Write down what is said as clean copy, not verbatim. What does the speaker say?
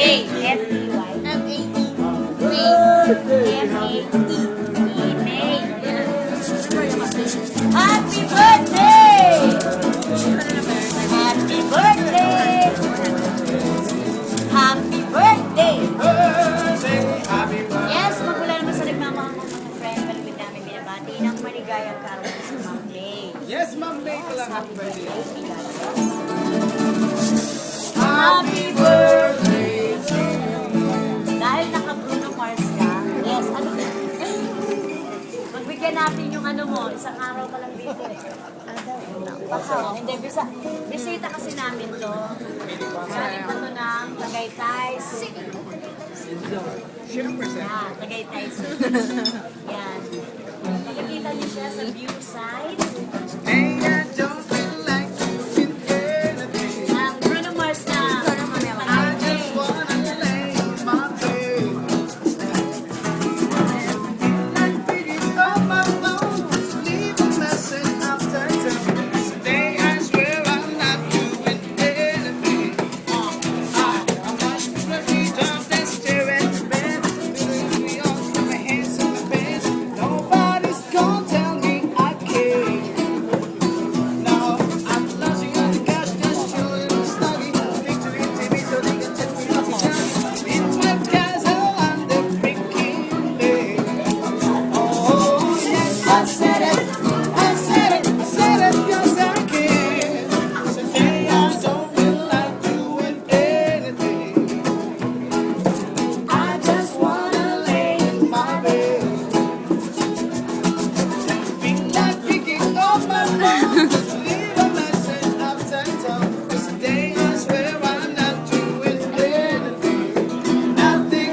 May. F-E-Y. M-A-E. M-A-E. May. Happy birthday! Happy birthday! Happy birthday! Yes, magmula naman sa nagmamahal ng mga friend, malapit namin binabati ng maligayang kaarawan sa Ma'am May. Yes, Ma'am May ko lang. Happy birthday. Happy birthday to you. Dahil naka-Bruno Mars ka, yes, ano magbigyan natin yung ano mo, isang araw ka lang dito eh. Baka, hindi, bisita kasi namin to. Sa likod to ng Tagaytay City. Siyempre, sir. Tagaytay City.